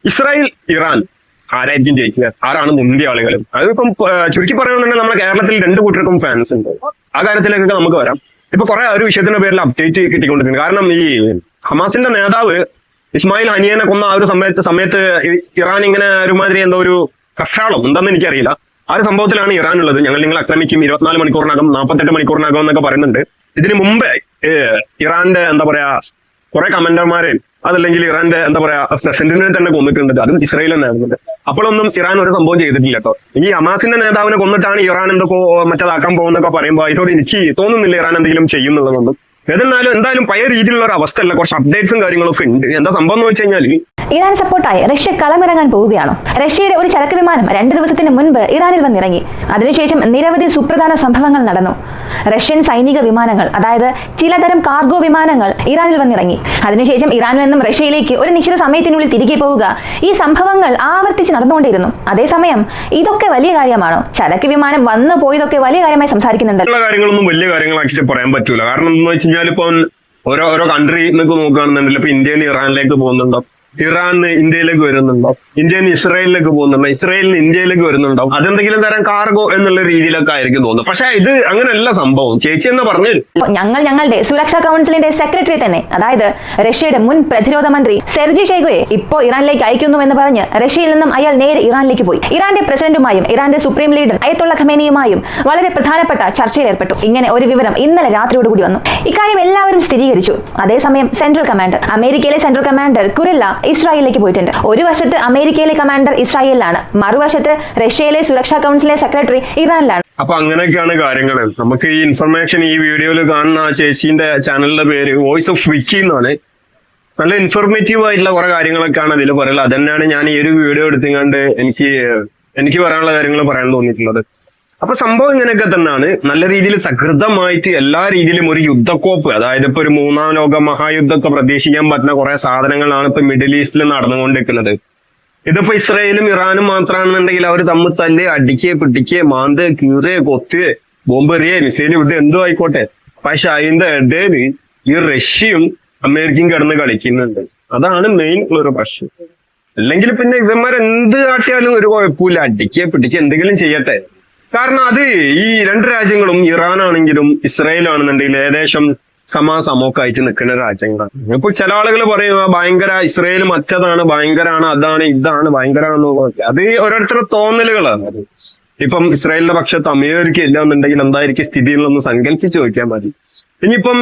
Israel Iran ആരായിരിക്കും ജയിക്കുക, ആരാണ് മുന്തിയ ആളുകൾ? അതിപ്പം ചുരുക്കി പറയുകയാണെങ്കിൽ നമ്മുടെ കേരളത്തിൽ രണ്ടു കൂട്ടർക്കും ഫാൻസ് ഉണ്ട്. ആ കാര്യത്തിലേക്കൊക്കെ നമുക്ക് വരാം. ഇപ്പൊ കുറെ ഒരു വിഷയത്തിന്റെ പേരിൽ അപ്ഡേറ്റ് കിട്ടിക്കൊണ്ടിരിക്കുന്നു. കാരണം ഈ ഹമാസിന്റെ നേതാവ് ഇസ്മായിൽ ഹനിയനെ കൊന്ന ആ ഒരു സമയത്ത് ഇറാൻ ഇങ്ങനെ ഒരുമാതിരി എന്തോ ഒരു കഷാളം എന്താണെന്ന് എനിക്കറിയില്ല. ആ ഒരു സംഭവത്തിലാണ് ഇറാൻ ഉള്ളത്. ഞങ്ങൾ നിങ്ങളെ ആക്രമിക്കും 24 മണിക്കൂറിനകം 48 മണിക്കൂറിനകം എന്നൊക്കെ പറയുന്നുണ്ട്. ഇതിനു മുമ്പ് ഇറാന്റെ എന്താ പറയാ കുറെ കമാൻഡർമാരെ അതല്ലെങ്കിൽ ഇറാന്റെ എന്താ പറയാ പ്രസിഡന്റിനെ തന്നെ കൊന്നിട്ടുണ്ട്. അതും ഇസ്രായേൽ തന്നെ ആയിരുന്നുണ്ട്. അപ്പോഴൊന്നും ഇറാൻ ഒരു സംഭവം ചെയ്തിട്ടില്ല കേട്ടോ. ഇനി ഹമാസിന്റെ നേതാവിനെ കൊന്നിട്ടാണ് ഇറാൻ എന്തൊക്കെ മറ്റേതാക്കാൻ പോകുന്നൊക്കെ പറയുമ്പോൾ അതിനോട് എനിക്ക് തോന്നുന്നില്ല ഇറാൻ എന്തെങ്കിലും ചെയ്യുന്നുള്ളതൊന്നും. എന്തായാലും പഴയ രീതിയിലുള്ള ഒരു അവസ്ഥയല്ല. കുറച്ച് അപ്ഡേറ്റ്സും കാര്യങ്ങളൊക്കെ ഉണ്ട്. എന്താ സംഭവം എന്ന് വെച്ച് കഴിഞ്ഞാൽ ഇറാൻ സപ്പോർട്ടായി റഷ്യ കളമിറങ്ങാൻ പോവുകയാണോ? റഷ്യയുടെ ഒരു ചരക്ക് വിമാനം 2 ദിവസത്തിന് മുൻപ് ഇറാനിൽ വന്നിറങ്ങി. അതിനുശേഷം നിരവധി സുപ്രധാന സംഭവങ്ങൾ നടന്നു. റഷ്യൻ സൈനിക വിമാനങ്ങൾ, അതായത് ചിലതരം കാർഗോ വിമാനങ്ങൾ ഇറാനിൽ വന്നിറങ്ങി. അതിനുശേഷം ഇറാനിൽ നിന്നും റഷ്യയിലേക്ക് ഒരു നിശ്ചിത സമയത്തിനുള്ളിൽ തിരികെ പോവുക, ഈ സംഭവങ്ങൾ ആവർത്തിച്ച് നടന്നുകൊണ്ടിരുന്നു. അതേസമയം ഇതൊക്കെ വലിയ കാര്യമാണോ? ചരക്ക് വിമാനം വന്നു പോയതൊക്കെ വലിയ കാര്യമായി സംസാരിക്കുന്നുണ്ട്. കാര്യങ്ങളൊന്നും വലിയ കാര്യങ്ങളാക്കി പറയാൻ പറ്റൂല. കാരണം എന്താ വെച്ച് കഴിഞ്ഞാൽ ഇപ്പൊ ഓരോ കൺട്രി എന്നൊക്കെ നോക്കുകയാണെന്നുണ്ടെങ്കിൽ ഇപ്പൊ ഇന്ത്യയിൽ നിന്ന് ഇറാനിലേക്ക് പോകുന്നുണ്ടോ, ഇറാന് ഇന്ത്യയിലേക്ക് വരുന്നുണ്ടോ, ഇന്ത്യയിൽ നിന്ന് ഇസ്രായേലിലേക്ക് പോകുന്നുണ്ടോ, ഇസ്രായേലിൽ നിന്ന് ഇന്ത്യയിലേക്ക് വരുന്നുണ്ടോ, അതെന്തെങ്കിലും തരം കാർഗോ എന്നുള്ള രീതിയിലൊക്കെ ആയിരിക്കും തോന്നുന്നത്. പക്ഷെ ഇത് അങ്ങനെയല്ല സംഭവം. ചേച്ചി എന്ന് പറഞ്ഞു ഞങ്ങളുടെ സുരക്ഷാ കൗൺസിലിന്റെ സെക്രട്ടറി തന്നെ, അതായത് റഷ്യയുടെ മുൻ പ്രതിരോധ മന്ത്രി സെർജി ഷെയ്ഗോയെ ഇപ്പോ ഇറാനിലേക്ക് അയക്കുന്നു എന്ന് പറഞ്ഞ് റഷ്യയിൽ നിന്നും അയാൾ നേരെ ഇറാനിലേക്ക് പോയി. ഇറാന്റെ പ്രസിഡന്റുമായും ഇറാന്റെ സുപ്രീം ലീഡർ അയത്തുള്ള ഖമേനിയുമായും വളരെ പ്രധാനപ്പെട്ട ചർച്ചയിൽ ഏർപ്പെട്ടു. ഇങ്ങനെ ഒരു വിവരം ഇന്നലെ രാത്രിയോടുകൂടി വന്നു. ഇക്കാര്യം എല്ലാവരും സ്ഥിരീകരിച്ചു. അതേസമയം സെൻട്രൽ കമാൻഡർ, അമേരിക്കയിലെ സെൻട്രൽ കമാൻഡർ കുറില്ല ഇസ്രായേലിലേക്ക് പോയിട്ടുണ്ട്. ഒരു വശത്ത് അമേരിക്കയിലെ കമാൻഡർ ഇസ്രായേലിലാണ്, മറുവശത്ത് റഷ്യയിലെ സുരക്ഷാ കൗൺസിലെ സെക്രട്ടറി ഇറാനിലാണ്. അപ്പൊ അങ്ങനെയൊക്കെയാണ് കാര്യങ്ങൾ. നമുക്ക് ഈ ഇൻഫർമേഷൻ ഈ വീഡിയോയിൽ കാണുന്ന ചേച്ചിന്റെ ചാനലിന്റെ പേര് വോയിസ് ഓഫ് വിക്കി എന്നാണ്. നല്ല ഇൻഫോർമേറ്റീവ് ആയിട്ടുള്ള കുറെ കാര്യങ്ങളൊക്കെയാണ് അതിൽ പറയുന്നത്. അതന്നെയാണ് ഞാൻ ഈ ഒരു വീഡിയോ എടുത്തുകൊണ്ട് എനിക്ക് പറയാനുള്ള കാര്യങ്ങൾ പറയാൻ തോന്നിയിട്ടുള്ളത്. അപ്പൊ സംഭവം ഇങ്ങനെയൊക്കെ തന്നെയാണ്. നല്ല രീതിയിൽ സകൃതമായിട്ട് എല്ലാ രീതിയിലും ഒരു യുദ്ധക്കോപ്പ്, അതായത് ഇപ്പൊ ഒരു 3ാം ലോക മഹായുദ്ധമൊക്കെ പ്രതീക്ഷിക്കാൻ പറ്റുന്ന കുറെ സാധനങ്ങളാണ് ഇപ്പൊ മിഡിൽ ഈസ്റ്റിൽ നടന്നുകൊണ്ടിരിക്കുന്നത്. ഇതിപ്പോ ഇസ്രായേലും ഇറാനും മാത്രമാണെന്നുണ്ടെങ്കിൽ അവർ തമ്മിൽ തല്ല് അടിക്കുക പിടിക്കുക മാന്ത് കീറുക കൊത്ത് ബോംബെറിയ മിസൈൽ വിട്ട് എന്തോ ആയിക്കോട്ടെ. പക്ഷെ അതിന്റെ ഇടയിൽ ഈ റഷ്യയും അമേരിക്കയും കിടന്ന് കളിക്കുന്നുണ്ട്. അതാണ് മെയിൻ ഒരു പ്രശ്നം. അല്ലെങ്കിൽ പിന്നെ ഇവന്മാരെന്ത് കാട്ടിയാലും ഒരു കുഴപ്പമില്ല, അടിക്കുക പിടിക്കുക എന്തെങ്കിലും ചെയ്യട്ടെ. കാരണം അത് ഈ രണ്ട് രാജ്യങ്ങളും ഇറാനാണെങ്കിലും ഇസ്രായേൽ ആണെന്നുണ്ടെങ്കിൽ ഏകദേശം സമോക്കായിട്ട് നിൽക്കുന്ന രാജ്യങ്ങളാണ്. ഇപ്പൊ ചില ആളുകൾ പറയുക ഭയങ്കര ഇസ്രായേൽ മറ്റതാണ്, ഭയങ്കരാണ്, അതാണ് ഇതാണ് ഭയങ്കരാണെന്ന്. അത് ഓരോരുത്തരുടെ തോന്നലുകളാണ്. അത് ഇപ്പം ഇസ്രായേലിന്റെ പക്ഷത്ത് അമേരിക്ക ഇല്ല എന്നുണ്ടെങ്കിൽ എന്തായിരിക്കും സ്ഥിതി എന്നൊന്ന് സങ്കല്പിച്ച് ചോദിക്കാൻ മതി. ഇനിയിപ്പം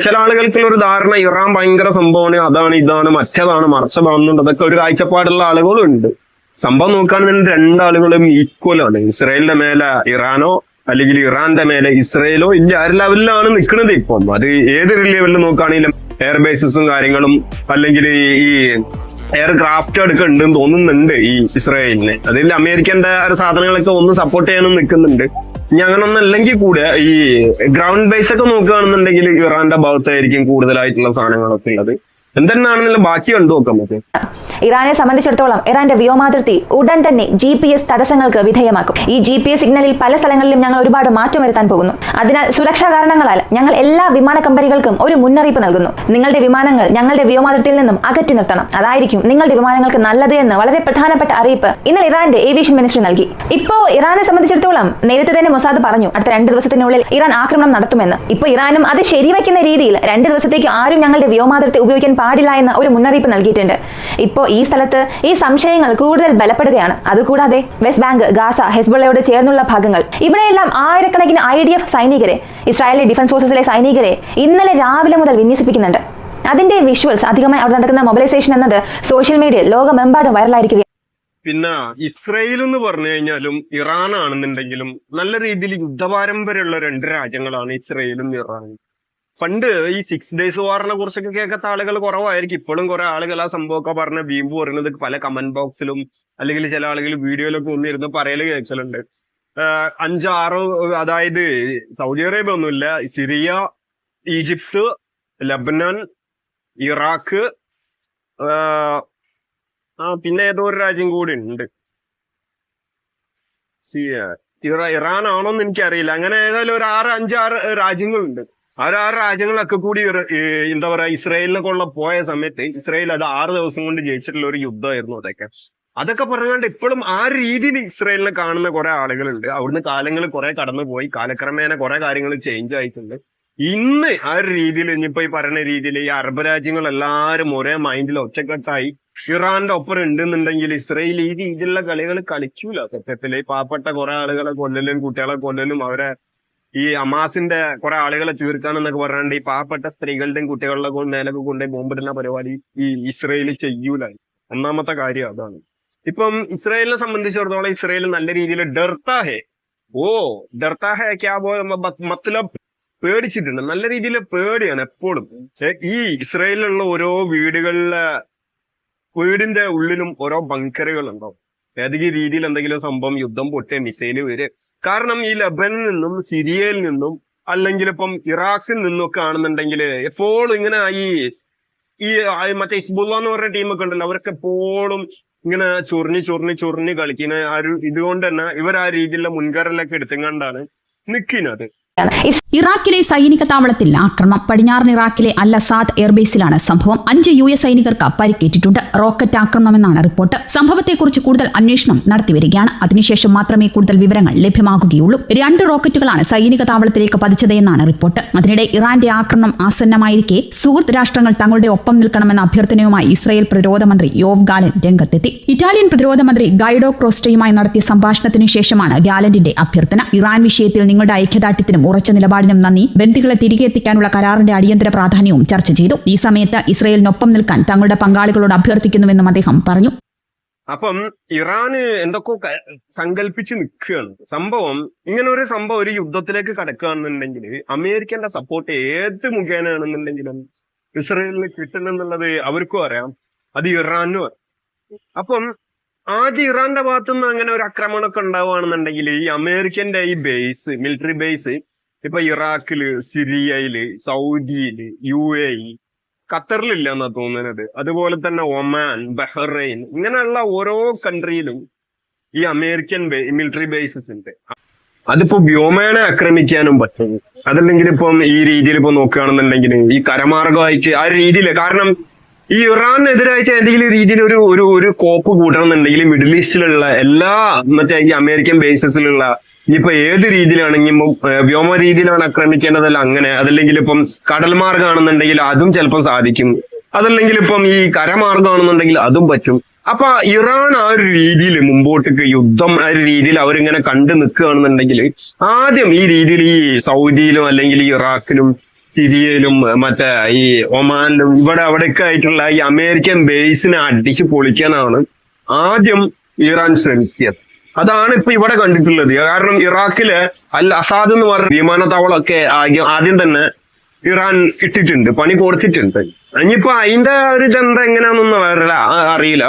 ചില ആളുകൾക്കുള്ള ഒരു ധാരണ ഇറാൻ ഭയങ്കര സംഭവമാണ്, അതാണ് ഇതാണ് മറ്റതാണ് മറിച്ചതാണെന്നുണ്ട്. അതൊക്കെ ഒരു കാഴ്ചപ്പാടുള്ള ആളുകളും ഉണ്ട്. സംഭവം നോക്കുകയാണെന്നുണ്ടെങ്കിൽ രണ്ടാളുകളും ഈക്വൽ ആണ്. ഇസ്രായേലിന്റെ മേലെ ഇറാനോ അല്ലെങ്കിൽ ഇറാന്റെ മേലെ ഇസ്രായേലോ ഇല്ല, ആ ലെവലിലാണ് നിൽക്കുന്നത് ഇപ്പം. അത് ഏതൊരു ലെവലിൽ നോക്കുകയാണെങ്കിലും എയർ ബേസസും കാര്യങ്ങളും അല്ലെങ്കിൽ ഈ എയർക്രാഫ്റ്റ് ഒക്കെ ഉണ്ടെന്ന് തോന്നുന്നുണ്ട് ഈ ഇസ്രായേലിന്. അതിൽ അമേരിക്കന്റെ സാധനങ്ങളൊക്കെ ഒന്ന് സപ്പോർട്ട് ചെയ്യാനും നിൽക്കുന്നുണ്ട്. ഇനി അങ്ങനൊന്നും അല്ലെങ്കിൽ കൂടെ ഈ ഗ്രൗണ്ട് ബേസ് ഒക്കെ നോക്കുകയാണെന്നുണ്ടെങ്കിൽ ഇറാന്റെ ഭാഗത്തായിരിക്കും കൂടുതലായിട്ടുള്ള സാധനങ്ങളൊക്കെ ഉള്ളത്. എന്തെന്നാണെന്നുള്ള ബാക്കി കണ്ടു നോക്കാൻ പറ്റും. ഇറാനെ സംബന്ധിച്ചിടത്തോളം ഇറാന്റെ വ്യോമാതിർത്തി ഉടൻ തന്നെ GPS തടസ്സങ്ങൾക്ക് വിധേയമാക്കും. ഈ GPS സിഗ്നലിൽ പല സ്ഥലങ്ങളിലും ഞങ്ങൾ ഒരുപാട് മാറ്റം വരുത്താൻ പോകുന്നു. അതിനാൽ സുരക്ഷാ കാരണങ്ങളാൽ ഞങ്ങൾ എല്ലാ വിമാന കമ്പനികൾക്കും ഒരു മുന്നറിയിപ്പ് നൽകുന്നു. നിങ്ങളുടെ വിമാനങ്ങൾ ഞങ്ങളുടെ വ്യോമാതിർത്തിയിൽ നിന്നും അകറ്റി നിർത്തണം. അതായിരിക്കും നിങ്ങളുടെ വിമാനങ്ങൾക്ക് നല്ലത് എന്ന് വളരെ പ്രധാനപ്പെട്ട അറിയിപ്പ് ഇന്നലെ ഇറാന്റെ ഏവിയേഷൻ മിനിസ്ട്രി നൽകി. ഇപ്പോ ഇറാനെ സംബന്ധിച്ചിടത്തോളം നേരത്തെ തന്നെ മൊസാദ് പറഞ്ഞു അടുത്ത 2 ദിവസത്തിനുള്ളിൽ ഇറാൻ ആക്രമണം നടത്തുമെന്ന്. ഇപ്പൊ ഇറാനും അത് ശരിവയ്ക്കുന്ന രീതിയിൽ 2 ദിവസത്തേക്ക് ആരും ഞങ്ങളുടെ വ്യോമാതിർത്തി ഉപയോഗിക്കാൻ പാടില്ല എന്ന ഒരു മുന്നറിയിപ്പ് നൽകിയിട്ടുണ്ട്. ഇപ്പോ ഈ സ്ഥലത്ത് ഈ സംശയങ്ങൾ കൂടുതൽ ബലപ്പെടുകയാണ്. അതുകൂടാതെ വെസ്റ്റ് ബാങ്ക്, ഗാസ, ഹെസ്ബുള്ളയോട് ചേർന്നുള്ള ഭാഗങ്ങൾ, ഇവിടെയെല്ലാം ആയിരക്കണക്കിന് IDF സൈനികരെ, ഇസ്രായേലി ഡിഫൻസ് ഫോഴ്സസിലെ സൈനികരെ ഇന്നലെ രാവിലെ മുതൽ വിന്യസിപ്പിക്കുന്നുണ്ട്. അതിന്റെ വിഷ്വൽസ് അധികമായി അവിടെ നടക്കുന്ന മൊബിലൈസേഷൻ എന്നത് സോഷ്യൽ മീഡിയയിൽ ലോകമെമ്പാടും വൈറലായിരിക്കുകയാണ്. പിന്നെ ഇസ്രായേൽ എന്ന് പറഞ്ഞു കഴിഞ്ഞാലും ഇറാൻ ആണെന്നുണ്ടെങ്കിലും നല്ല രീതിയിൽ യുദ്ധപാരമ്പര്യമുള്ള 2 രാജ്യങ്ങളാണ് ഇസ്രായേലും ഇറാനും. പണ്ട് ഈ 6 days വാറിനെ കുറിച്ചൊക്കെ കേൾക്കാത്ത ആളുകൾ കുറവായിരിക്കും. ഇപ്പോഴും കുറെ ആളുകൾ ആ സംഭവമൊക്കെ പറഞ്ഞ വീമ്പ് പറയുന്നത് പല കമന്റ് ബോക്സിലും അല്ലെങ്കിൽ ചില ആളുകൾ വീഡിയോയിലൊക്കെ ഒന്നിരുന്ന് പറയല് കേൾക്കലുണ്ട്. 5-6 അതായത് സൗദി അറേബ്യ ഒന്നുമില്ല, സിറിയ, ഈജിപ്ത്, ലബനാൻ, ഇറാഖ്, പിന്നെ ഏതോ ഒരു രാജ്യം കൂടി ഉണ്ട്. ഇറാൻ ആണോന്ന് എനിക്കറിയില്ല. അങ്ങനെ ഏതായാലും ഒരു 5-6 രാജ്യങ്ങളുണ്ട്. ആ രാജ്യങ്ങളൊക്കെ കൂടി എന്താ പറയാ ഇസ്രായേലിനെ കൊള്ള പോയ സമയത്ത് ഇസ്രായേൽ അത് 6 ദിവസം കൊണ്ട് ജയിച്ചിട്ടുള്ള ഒരു യുദ്ധമായിരുന്നു അതൊക്കെ പറഞ്ഞുകൊണ്ട് ഇപ്പോഴും ആ രീതിയിൽ ഇസ്രായേലിനെ കാണുന്ന കുറെ ആളുകളുണ്ട്. അവിടുന്ന് കാലങ്ങൾ കുറെ കടന്നുപോയി, കാലക്രമേണ കുറെ കാര്യങ്ങൾ ചേഞ്ച് ആയിട്ടുണ്ട്. ഇന്ന് ആ ഒരു രീതിയിൽ ഇനിയിപ്പോ ഈ പറയുന്ന രീതിയിൽ ഈ അറബ് രാജ്യങ്ങൾ എല്ലാവരും ഒരേ മൈൻഡിൽ ഒറ്റക്കെട്ടായി ഇറാന്റെ ഒപ്പം ഉണ്ടെന്നുണ്ടെങ്കിൽ ഇസ്രായേൽ ഈ രീതിയിലുള്ള കളികൾ കളിക്കൂല. സത്യത്തില് പാവപ്പെട്ട കുറെ ആളുകളെ കൊല്ലലും കുട്ടികളെ കൊല്ലലും അവരെ ഈ ഹമാസിന്റെ കുറെ ആളുകളെ തീർക്കാനെന്നൊക്കെ പറഞ്ഞാണ്ട് ഈ പാവപ്പെട്ട സ്ത്രീകളുടെയും കുട്ടികളുടെ മേലൊക്കെ കൊണ്ടുപോയി ബോംബിടുന്ന പരിപാടി ഈ ഇസ്രായേൽ ചെയ്യൂല. ഒന്നാമത്തെ കാര്യം അതാണ്. ഇപ്പം ഇസ്രായേലിനെ സംബന്ധിച്ചിടത്തോളം ഇസ്രായേൽ നല്ല രീതിയിൽ ഡർത്താഹെ ക്യാ മത്ലബ് പേടിച്ചിട്ടുണ്ട്. നല്ല രീതിയിൽ പേടിയാണ് എപ്പോഴും. ഈ ഇസ്രായേലിലുള്ള ഓരോ വീടിന്റെ ഉള്ളിലും ഓരോ ബങ്കറുകൾ ഉണ്ടാവും. ഏതെങ്കിലും രീതിയിൽ എന്തെങ്കിലും സംഭവം യുദ്ധം പൊട്ടിയ മിസൈല് വരെ. കാരണം ഈ ലബനിൽ നിന്നും സിറിയയിൽ നിന്നും അല്ലെങ്കിൽ ഇപ്പം ഇറാഖിൽ നിന്നൊക്കെ ആണെന്നുണ്ടെങ്കിൽ എപ്പോഴും ഇങ്ങനെ ഈ മറ്റേ ഹിസ്ബുള്ള എന്ന് പറഞ്ഞ ടീമൊക്കെ ഉണ്ടല്ലോ, അവരൊക്കെ എപ്പോഴും ഇങ്ങനെ ചൊറിഞ്ഞ് കളിക്കുന്ന ഇതുകൊണ്ട് തന്നെ ഇവർ ആ രീതിയിലുള്ള മുൻകരുതലൊക്കെ എടുത്തുകൊണ്ടാണ് നിൽക്കുന്നത്. ഇറാഖിലെ സൈനിക താവളത്തിൽ ആക്രമണം. പടിഞ്ഞാറൻ ഇറാഖിലെ അൽ അസാദ് എയർബേസിലാണ് സംഭവം. 5 US സൈനികർക്ക് പരിക്കേറ്റിട്ടുണ്ട്. റോക്കറ്റ് ആക്രമണമെന്നാണ് റിപ്പോർട്ട്. സംഭവത്തെക്കുറിച്ച് കൂടുതൽ അന്വേഷണം നടത്തിവരികയാണ്. അതിനുശേഷം മാത്രമേ കൂടുതൽ വിവരങ്ങൾ ലഭ്യമാകുകയുള്ളൂ. 2 റോക്കറ്റുകളാണ് സൈനിക താവളത്തിലേക്ക് പതിച്ചതെന്നാണ് റിപ്പോർട്ട്. അതിനിടെ ഇറാന്റെ ആക്രമണം ആസന്നമായിരിക്കെ സുഹൃത്ത് രാഷ്ട്രങ്ങൾ തങ്ങളുടെ ഒപ്പം നിൽക്കണമെന്ന അഭ്യർത്ഥനയുമായി ഇസ്രായേൽ പ്രതിരോധ മന്ത്രി യോവ് ഗാലന്റ് രംഗത്തെത്തി. ഇറ്റാലിയൻ പ്രതിരോധ മന്ത്രി ഗൈഡോ ക്രോസ്റ്റയുമായി നടത്തിയ സംഭാഷണത്തിനു ശേഷമാണ് ഗാലന്റിന്റെ അഭ്യർത്ഥന. ഇറാൻ വിഷയത്തിൽ നിങ്ങളുടെ ഐക്യദാർഢ്യത്തിനും ഉറച്ച നിലപാടിനും നന്ദി. ബന്ദികളെ തിരികെ എത്തിക്കാനുള്ള കരാറിന്റെ അടിയന്തര പ്രാധാന്യവും ചർച്ച ചെയ്തു. ഈ സമയത്ത് ഇസ്രായേലിനൊപ്പം നിൽക്കാൻ തങ്ങളുടെ പങ്കാളികളോട് അഭ്യർത്ഥിക്കുന്നുവെന്നും അദ്ദേഹം പറഞ്ഞു. അപ്പം ഇറാന് എന്തൊക്കെ സങ്കല്പിച്ച് നിൽക്കുകയാണ്. സംഭവം ഇങ്ങനെ ഒരു സംഭവം ഒരു യുദ്ധത്തിലേക്ക് കടക്കുകയാണെന്നുണ്ടെങ്കിൽ അമേരിക്കന്റെ സപ്പോർട്ട് ഏത് മുഖേനയാണെന്നുണ്ടെങ്കിലും ഇസ്രായേലിന് കിട്ടണമെന്നുള്ളത് അവർക്കും അറിയാം, അത് ഇറാനും അറിയാം. അപ്പം ആദ്യം ഇറാന്റെ ഭാഗത്തുനിന്ന് അങ്ങനെ ഒരു ആക്രമണമൊക്കെ ഉണ്ടാവുകയാണെന്നുണ്ടെങ്കിൽ ഈ അമേരിക്കന്റെ ഈ മിലിറ്ററി ബേസ് ഇപ്പൊ ഇറാഖില്, സിറിയയില്, സൗദിയില്, UAE, ഖത്തറിലില്ല എന്നാ തോന്നുന്നത്. അതുപോലെ തന്നെ ഒമാൻ, ബഹ്റൈൻ, ഇങ്ങനെയുള്ള ഓരോ കൺട്രിയിലും ഈ അമേരിക്കൻ മിലിറ്ററി ബേസസ് ഉണ്ട്. അതിപ്പോ വ്യോമേന ആക്രമിക്കാനും പറ്റും. അതല്ലെങ്കിൽ ഇപ്പം ഈ രീതിയിൽ ഇപ്പൊ നോക്കുകയാണെന്നുണ്ടെങ്കിൽ ഈ കരമാർഗമായിട്ട് ആ രീതിയിൽ, കാരണം ഈ ഇറാനെതിരായിട്ട് ഏതെങ്കിലും രീതിയിൽ ഒരു കോപ്പ് കൂട്ടണമെന്നുണ്ടെങ്കിൽ മിഡിൽ ഈസ്റ്റിലുള്ള എല്ലാ മറ്റേ ഈ അമേരിക്കൻ ബേസസിലുള്ള ഇനിയിപ്പോ ഏത് രീതിയിലാണെങ്കിലും വ്യോമ രീതിയിലാണ് ആക്രമിക്കേണ്ടതല്ല അങ്ങനെ, അതല്ലെങ്കിൽ ഇപ്പം കടൽ മാർഗമാണെന്നുണ്ടെങ്കിൽ അതും ചിലപ്പം സാധിക്കും, അതല്ലെങ്കിൽ ഇപ്പം ഈ കരമാർഗമാണെന്നുണ്ടെങ്കിൽ അതും പറ്റും. അപ്പൊ ഇറാൻ ആ ഒരു രീതിയിൽ മുമ്പോട്ടേക്ക് യുദ്ധം ആ ഒരു രീതിയിൽ അവരിങ്ങനെ കണ്ടു നിൽക്കുകയാണെന്നുണ്ടെങ്കിൽ ആദ്യം ഈ രീതിയിൽ ഈ സൗദിയിലും അല്ലെങ്കിൽ ഈ ഇറാഖിലും സിറിയയിലും മറ്റേ ഈ ഒമാനിലും അവിടെയൊക്കെ ആയിട്ടുള്ള ഈ അമേരിക്കൻ ബേസിനെ അടിച്ച് പൊളിക്കാനാണ് ആദ്യം ഇറാൻ ശ്രമിച്ചത്. അതാണ് ഇപ്പൊ ഇവിടെ കണ്ടിട്ടുള്ളത്. കാരണം ഇറാഖിലെ അൽ അസാദ് എന്ന് പറഞ്ഞ വിമാനത്താവളമൊക്കെ ആദ്യം തന്നെ ഇറാൻ ഇട്ടിട്ടുണ്ട്, പണി കൊടുത്തിട്ടുണ്ട്. ഇനിയിപ്പോ അതിന്റെ ഒരു ഇതെന്താ എങ്ങനെയാണെന്നൊന്നും അറിയില്ല.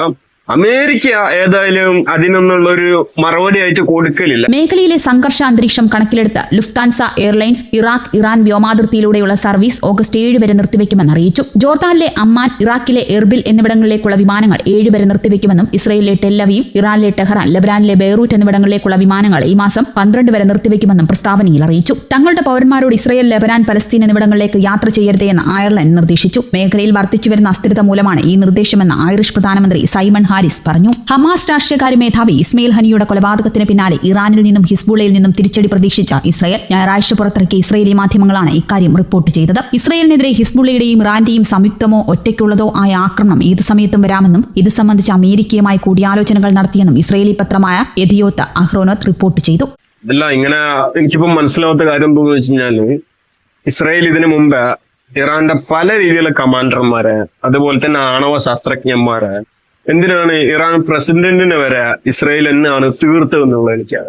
അമേരിക്ക ഏതായാലും അതിനൊന്നുള്ള ഒരു മറുപടി ആയിട്ട് കൊടുക്കലില്ല. മേഖലയിലെ സംഘർഷ അന്തരീക്ഷം കണക്കിലെടുത്ത് ലുഫ്താൻസ എയർലൈൻസ് ഇറാൻ വ്യോമാതിർത്തിയിലൂടെയുള്ള സർവീസ് ഓഗസ്റ്റ് 7 വരെ നിർത്തിവെക്കുമെന്ന് അറിയിച്ചു. ജോർദാനിലെ അമ്മാൻ, ഇറാഖിലെ എർബിൽ എന്നിവിടങ്ങളിലേക്കുള്ള വിമാനങ്ങൾ 7 വരെ നിർത്തിവെക്കുമെന്നും ഇസ്രയേലിലെ ടെല്ലവീവ്, ഇറാനിലെ ടെഹ്റാൻ, ലബനാനിലെ ബെയ്റൂറ്റ് എന്നിവിടങ്ങളിലേക്കുള്ള വിമാനങ്ങൾ ഈ മാസം 12 വരെ നിർത്തിവെക്കുമെന്നും പ്രസ്താവനയിൽ അറിയിച്ചു. തങ്ങളുടെ പൗരന്മാരോട് ഇസ്രയേൽ, ലബനാൻ, പലസ്തീൻ എന്നിവിടങ്ങളിലേക്ക് യാത്ര ചെയ്യരുതേ എന്ന് അയർലൻഡ് നിർദ്ദേശിച്ചു. മേഖലയിൽ വർദ്ധിച്ചുവരുന്ന അസ്ഥിരത മൂലമാണ് ഈ നിർദ്ദേശമെന്ന് ഐറിഷ് പ്രധാനമന്ത്രി സൈമൺ ഹാരിസ് പറഞ്ഞു. ഹമാസ് രാഷ്ട്രീയകാര്യ മേധാവി ഇസ്മയിൽ ഹനിയുടെ കൊലപാതകത്തിന് പിന്നാലെ ഇറാനിൽ നിന്നും ഹിസ്ബുള്ളയിൽ നിന്നും തിരിച്ചടി പ്രതീക്ഷിച്ച ഇസ്രയേൽ ഞായറാഴ്ച പുറത്തിറക്കിയ ഇസ്രയേലി മാധ്യമങ്ങളാണ് ഇക്കാര്യം റിപ്പോർട്ട് ചെയ്തത്. ഇസ്രയേലിനെതിരെ ഹിസ്ബുള്ളയുടെയും ഇറാന്റെയും സംയുക്തമോ ഒറ്റയ്ക്കുള്ളതോ ആയ ആക്രമണം ഏത് സമയത്തും വരാമെന്നും ഇത് സംബന്ധിച്ച് അമേരിക്കയുമായി കൂടിയാലോചനകൾ നടത്തിയെന്നും ഇസ്രയേലി പത്രമായ യദിയോത്ത് അഹ്റോനോത്ത് റിപ്പോർട്ട് ചെയ്തു. അല്ല, ഇങ്ങനെ എനിക്കിപ്പോ മനസ്സിലാവാത്ത കാര്യം എന്താണെന്ന് വെച്ച് കഴിഞ്ഞാല് ഇസ്രയേൽ ഇതിനു മുമ്പ് ഇറാന്റെ പല രീതിയിലുള്ള കമാൻഡർമാരെ, അതുപോലെ തന്നെ ആണവ ശാസ്ത്രജ്ഞന്മാരെ, എന്തിനാണ് ഇറാൻ പ്രസിഡന്റിനെ വരെ ഇസ്രയേൽ എന്നാണ് തീർത്തതെന്നുള്ളത് എനിക്കത്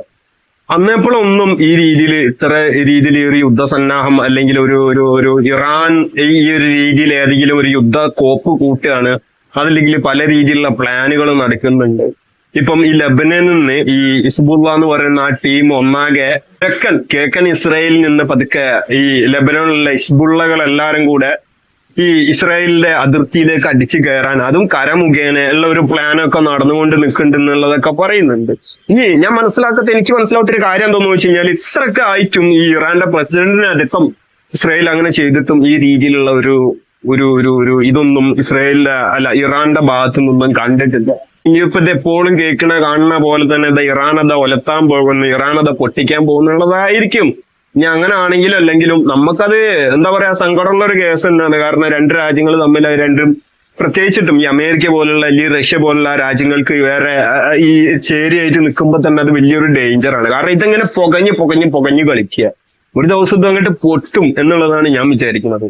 അന്നേപ്പോഴൊന്നും ഈ രീതിയിൽ ഇത്ര രീതിയിൽ ഒരു യുദ്ധസന്നാഹം അല്ലെങ്കിൽ ഒരു ഇറാൻ ഈ ഒരു രീതിയിൽ ഏതെങ്കിലും ഒരു യുദ്ധ കോപ്പ് കൂട്ടുകയാണ്, അതല്ലെങ്കിൽ പല രീതിയിലുള്ള പ്ലാനുകൾ നടക്കുന്നുണ്ട്. ഇപ്പം ഈ ലബനനിൽ നിന്ന് ഈ ഹിസ്ബുള്ള എന്ന് പറയുന്ന ആ ടീം ഒന്നാകെ കിഴക്കൻ ഇസ്രായേലിൽ നിന്ന് പതുക്കെ ഈ ലബനനിലുള്ള ഹിസ്ബുള്ളകൾ എല്ലാരും കൂടെ ഈ ഇസ്രായേലിന്റെ അതിർത്തിയിലേക്ക് അടിച്ചു കയറാൻ, അതും കരമുഖേന ഉള്ള ഒരു പ്ലാനൊക്കെ നടന്നുകൊണ്ട് നിൽക്കുന്നുണ്ടെന്നുള്ളതൊക്കെ പറയുന്നുണ്ട്. ഇനി എനിക്ക് മനസ്സിലാക്കാത്തൊരു കാര്യം എന്താണെന്ന് വെച്ച് കഴിഞ്ഞാൽ ഇത്രയൊക്കെ ആയിട്ടും ഈ ഇറാന്റെ പ്രസിഡന്റിനടക്കം ഇസ്രായേൽ അങ്ങനെ ചെയ്തിട്ടും ഈ രീതിയിലുള്ള ഒരു ഒരു ഒരു ഒരു ഇതൊന്നും ഇസ്രായേലിന്റെ അല്ല ഇറാന്റെ ഭാഗത്തു നിന്നൊന്നും കണ്ടിട്ടില്ല. ഇനിയിപ്പോ ഇത് എപ്പോഴും കാണുന്ന പോലെ തന്നെ ഇറാൻ അത് ഒലത്താൻ പോകുന്നു, ഇറാൻ അത് പൊട്ടിക്കാൻ പോകുന്നുള്ളതായിരിക്കും. ഇനി അങ്ങനെ ആണെങ്കിലും അല്ലെങ്കിലും നമുക്കത് എന്താ പറയാ സങ്കടമുള്ള ഒരു കേസ് തന്നെയാണ്. കാരണം രണ്ട് രാജ്യങ്ങൾ തമ്മിൽ രണ്ടും പ്രത്യേകിച്ചിട്ടും ഈ അമേരിക്ക പോലുള്ള അല്ലെങ്കിൽ റഷ്യ പോലുള്ള രാജ്യങ്ങൾക്ക് വേറെ ഈ ചേരിയായിട്ട് നിൽക്കുമ്പോൾ തന്നെ അത് വലിയൊരു ഡേഞ്ചറാണ്. കാരണം ഇതങ്ങനെ പുകഞ്ഞ് കളിക്കുക. ഒരു ദിവസം ഇത് അങ്ങോട്ട് പൊട്ടും എന്നുള്ളതാണ് ഞാൻ വിചാരിക്കുന്നത്.